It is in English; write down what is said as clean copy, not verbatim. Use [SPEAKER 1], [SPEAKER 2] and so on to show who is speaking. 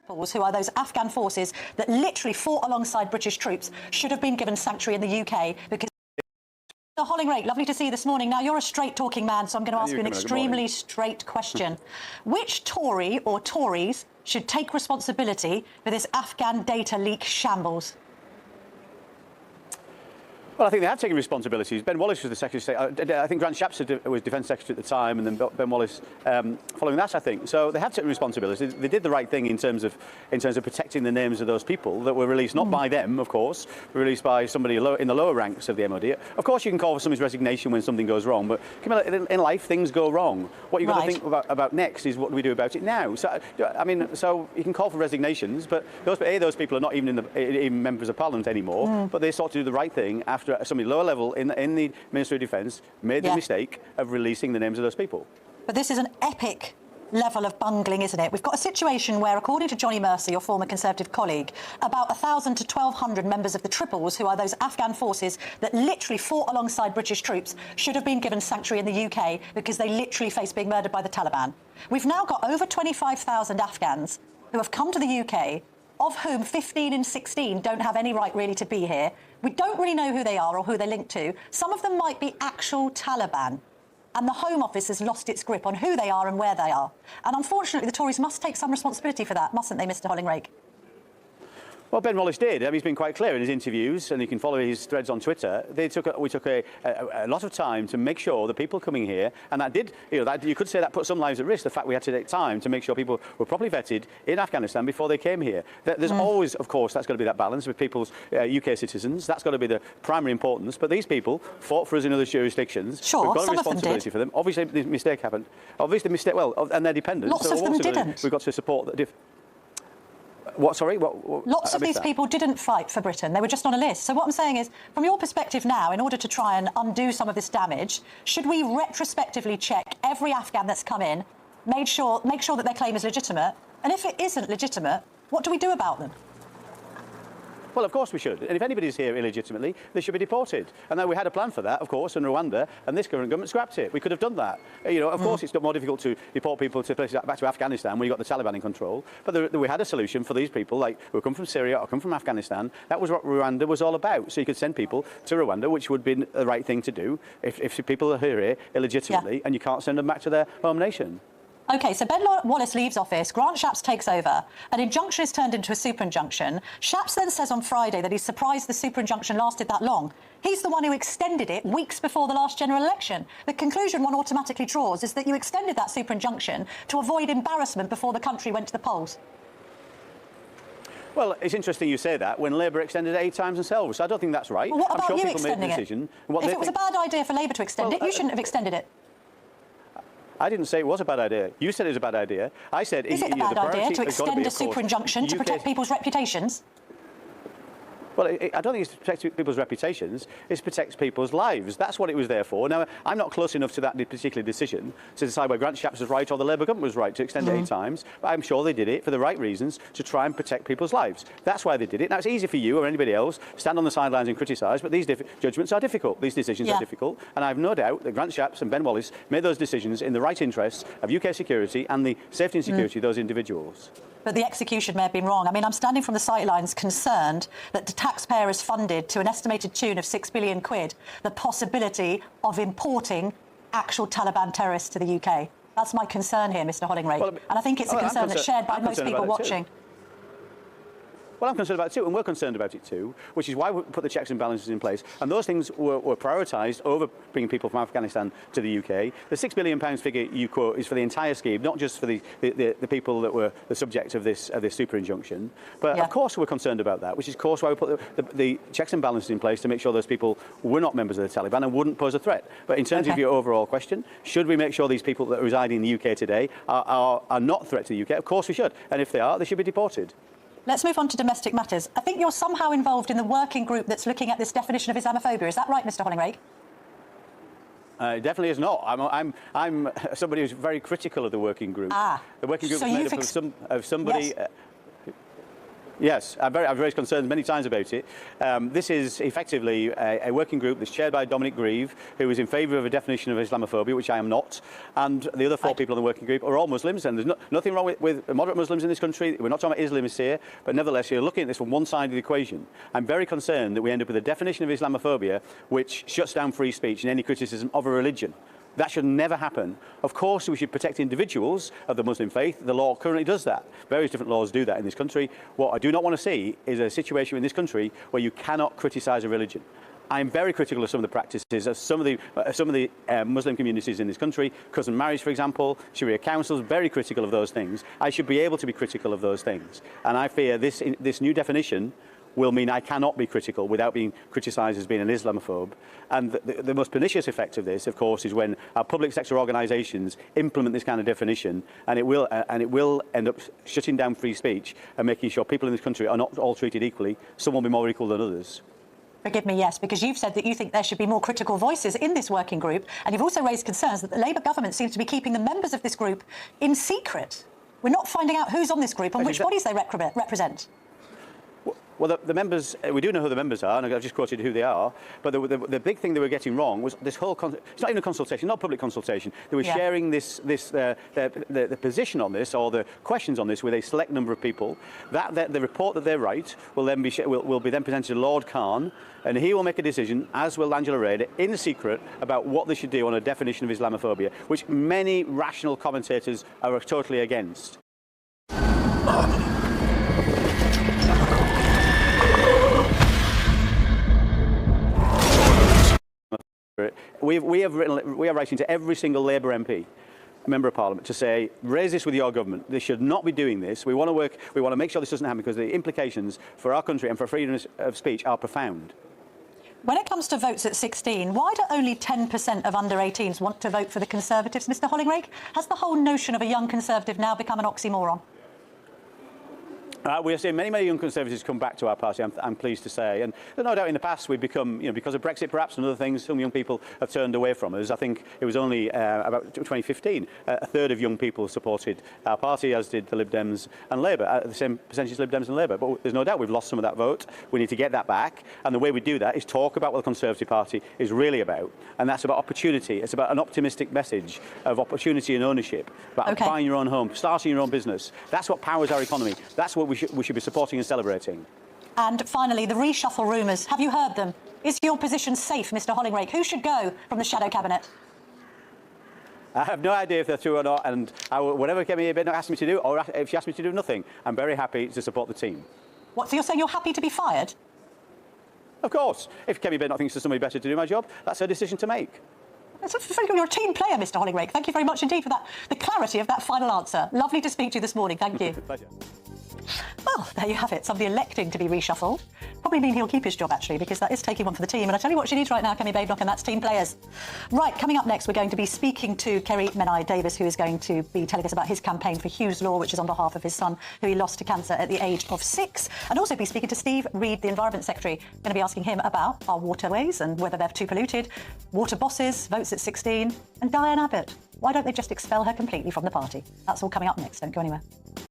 [SPEAKER 1] who are those Afghan forces that literally fought alongside British troops, should have been given sanctuary in the UK because... Holinrake, lovely to see you this morning. Now, you're a straight-talking man, so I'm going to ask you an extremely straight question. Which Tory or Tories should take responsibility for this Afghan data leak shambles?
[SPEAKER 2] Well, I think they have taken responsibilities. Ben Wallace was the Secretary of State. I think Grant Shapps was Defence Secretary at the time, and then Ben Wallace following that, I think. So they have taken responsibility. They did the right thing in terms of protecting the names of those people that were released, not by them, of course, but released by somebody in the lower ranks of the MOD. Of course, you can call for somebody's resignation when something goes wrong, but in life, things go wrong. What you've got to think about next is what do we do about it now? So, I mean, so you can call for resignations, but those people are not even members of Parliament anymore, but they sought to do the right thing after somebody lower level in the Ministry of Defence made the mistake of releasing the names of those people.
[SPEAKER 1] But this is an epic level of bungling, isn't it? We've got a situation where, according to Johnny Mercer, your former Conservative colleague, about 1,000 to 1,200 members of the Triples, who are those Afghan forces that literally fought alongside British troops, should have been given sanctuary in the UK because they literally face being murdered by the Taliban. We've now got over 25,000 Afghans who have come to the UK, of whom 15 and 16 don't have any right really to be here. We don't really know who they are or who they're linked to. Some of them might be actual Taliban. And the Home Office has lost its grip on who they are and where they are. And unfortunately, the Tories must take some responsibility for that, mustn't they, Mr Holinrake?
[SPEAKER 2] Well, Ben Wallace did. He's been quite clear in his interviews, and you can follow his threads on Twitter. We took a lot of time to make sure the people coming here, and that did, you could say that put some lives at risk, the fact we had to take time to make sure people were properly vetted in Afghanistan before they came here. There's always, of course, that's got to be that balance with people's UK citizens. That's got to be the primary importance. But these people fought for us in other jurisdictions.
[SPEAKER 1] Sure,
[SPEAKER 2] we've got a
[SPEAKER 1] some
[SPEAKER 2] responsibility
[SPEAKER 1] of them did.
[SPEAKER 2] for them. Obviously, the mistake happened. Obviously, the mistake, well, and they're dependent.
[SPEAKER 1] Lots of them didn't.
[SPEAKER 2] We've got to support that. What, sorry?
[SPEAKER 1] Lots of these people didn't fight for Britain. They were just on a list. So what I'm saying is, from your perspective now, in order to try and undo some of this damage, should we retrospectively check every Afghan that's come in, make sure that their claim is legitimate, and if it isn't legitimate, what do we do about them?
[SPEAKER 2] Well, of course we should. And if anybody's here illegitimately, they should be deported. And then we had a plan for that, of course, in Rwanda, and this current government scrapped it. We could have done that. Of course, it's more difficult to deport people to places back to Afghanistan when you've got the Taliban in control. But we had a solution for these people, like who come from Syria or come from Afghanistan. That was what Rwanda was all about. So you could send people to Rwanda, which would be the right thing to do if people are here illegitimately, and you can't send them back to their home nation.
[SPEAKER 1] OK, so Ben Wallace leaves office, Grant Shapps takes over, an injunction is turned into a super injunction. Shapps then says on Friday that he's surprised the super injunction lasted that long. He's the one who extended it weeks before the last general election. The conclusion one automatically draws is that you extended that super injunction to avoid embarrassment before the country went to the polls.
[SPEAKER 2] Well, it's interesting you say that when Labour extended it 8 times themselves. So I don't think that's right.
[SPEAKER 1] Well, what about
[SPEAKER 2] I'm sure
[SPEAKER 1] you
[SPEAKER 2] people made the
[SPEAKER 1] extending
[SPEAKER 2] decision.
[SPEAKER 1] it? If it was a bad idea for Labour to extend it, you shouldn't have extended it.
[SPEAKER 2] I didn't say it was a bad idea. You said it was a bad idea. I said...
[SPEAKER 1] Is it a bad idea to extend a super injunction to protect people's reputations?
[SPEAKER 2] Well, I don't think it's to protect people's reputations. It's to protect people's lives. That's what it was there for. Now, I'm not close enough to that particular decision to decide whether Grant Shapps was right or the Labour government was right to extend it 8 times. But I'm sure they did it for the right reasons, to try and protect people's lives. That's why they did it. Now, it's easy for you or anybody else to stand on the sidelines and criticise, but these judgments are difficult. These decisions are difficult. And I have no doubt that Grant Shapps and Ben Wallace made those decisions in the right interests of UK security and the safety and security of those individuals.
[SPEAKER 1] But the execution may have been wrong. I mean, I'm standing from the sidelines concerned that the taxpayer has funded, to an estimated tune of £6 billion, the possibility of importing actual Taliban terrorists to the UK. That's my concern here, Mr Holinrake. Well, and I think it's a concern that's shared by most people watching.
[SPEAKER 2] Well, I'm concerned about it too, and we're concerned about it too, which is why we put the checks and balances in place. And those things were prioritised over bringing people from Afghanistan to the UK. The £6 billion figure you quote is for the entire scheme, not just for the people that were the subject of this super injunction. But of course we're concerned about that, which is of course why we put the checks and balances in place to make sure those people were not members of the Taliban and wouldn't pose a threat. But in terms of your overall question, should we make sure these people that reside in the UK today are not a threat to the UK? Of course we should. And if they are, they should be deported.
[SPEAKER 1] Let's move on to domestic matters. I think you're somehow involved in the working group that's looking at this definition of Islamophobia. Is that right, Mr Holinrake?
[SPEAKER 2] It definitely is not. I'm somebody who's very critical of the working group. The working group is made up of somebody... Yes, I've raised concerns many times about it. This is effectively a working group that's chaired by Dominic Grieve, who is in favour of a definition of Islamophobia, which I am not, and the other four people in the working group are all Muslims, and there's nothing wrong with moderate Muslims in this country. We're not talking about Islamists here, but nevertheless, you're looking at this from one side of the equation. I'm very concerned that we end up with a definition of Islamophobia which shuts down free speech and any criticism of a religion. That should never happen. Of course, we should protect individuals of the Muslim faith. The law currently does that. Various different laws do that in this country. What I do not want to see is a situation in this country where you cannot criticise a religion. I'm very critical of some of the practices of some of the Muslim communities in this country. Cousin marriage, for example, Sharia councils, very critical of those things. I should be able to be critical of those things. And I fear this new definition will mean I cannot be critical without being criticised as being an Islamophobe. And the most pernicious effect of this, of course, is when our public sector organisations implement this kind of definition, and it will end up shutting down free speech and making sure people in this country are not all treated equally. Some will be more equal than others.
[SPEAKER 1] Forgive me, yes, because you've said that you think there should be more critical voices in this working group, and you've also raised concerns that the Labour government seems to be keeping the members of this group in secret. We're not finding out who's on this group and which bodies they represent.
[SPEAKER 2] Well, the members, we do know who the members are, and I've just quoted who they are, but the big thing they were getting wrong was this whole, it's not even a consultation, not a public consultation. They were sharing the position on this, or the questions on this, with a select number of people. The report that they write will then be presented to Lord Khan, and he will make a decision, as will Angela Rayner, in secret, about what they should do on a definition of Islamophobia, which many rational commentators are totally against. We are writing to every single Labour MP, Member of Parliament, to say, raise this with your government. They should not be doing this. We want to make sure this doesn't happen, because the implications for our country and for freedom of speech are profound.
[SPEAKER 1] When it comes to votes at 16, why do only 10% of under-18s want to vote for the Conservatives, Mr Holinrake? Has the whole notion of a young Conservative now become an oxymoron?
[SPEAKER 2] We are seeing many young Conservatives come back to our party, I'm pleased to say. And there's no doubt in the past we've become, because of Brexit perhaps and other things, some young people have turned away from us. I think it was only about 2015, a third of young people supported our party, as did the Lib Dems and Labour, the same percentage as Lib Dems and Labour. But there's no doubt we've lost some of that vote. We need to get that back. And the way we do that is talk about what the Conservative Party is really about. And that's about opportunity. It's about an optimistic message of opportunity and ownership, about buying your own home, starting your own business. That's what powers our economy. That's what we should be supporting and celebrating. And
[SPEAKER 1] finally, the reshuffle rumours. Have you heard them? Is your position safe, Mr Holinrake? Who should go from the shadow cabinet?
[SPEAKER 2] I have no idea if they're true or not, and whatever Kemi Badenoch asked me to do, or if she asked me to do nothing, I'm very happy to support the team.
[SPEAKER 1] What, so you're saying you're happy to be fired?
[SPEAKER 2] Of course. If Kemi Badenoch thinks there's somebody better to do my job, that's her decision to make.
[SPEAKER 1] You're a team player, Mr Holinrake. Thank you very much indeed for that, the clarity of that final answer. Lovely to speak to you this morning. Thank you.
[SPEAKER 2] Pleasure.
[SPEAKER 1] Well, there you have it. Somebody electing to be reshuffled. Probably mean he'll keep his job, actually, because that is taking one for the team. And I tell you what she needs right now, Kemi Badenoch, and that's team players. Right, coming up next, we're going to be speaking to Kerry Menai-Davis, who is going to be telling us about his campaign for Hughes Law, which is on behalf of his son, who he lost to cancer at the age of 6. And also be speaking to Steve Reid, the Environment Secretary. Going to be asking him about our waterways and whether they're too polluted, water bosses, votes at 16, and Diane Abbott. Why don't they just expel her completely from the party? That's all coming up next. Don't go anywhere.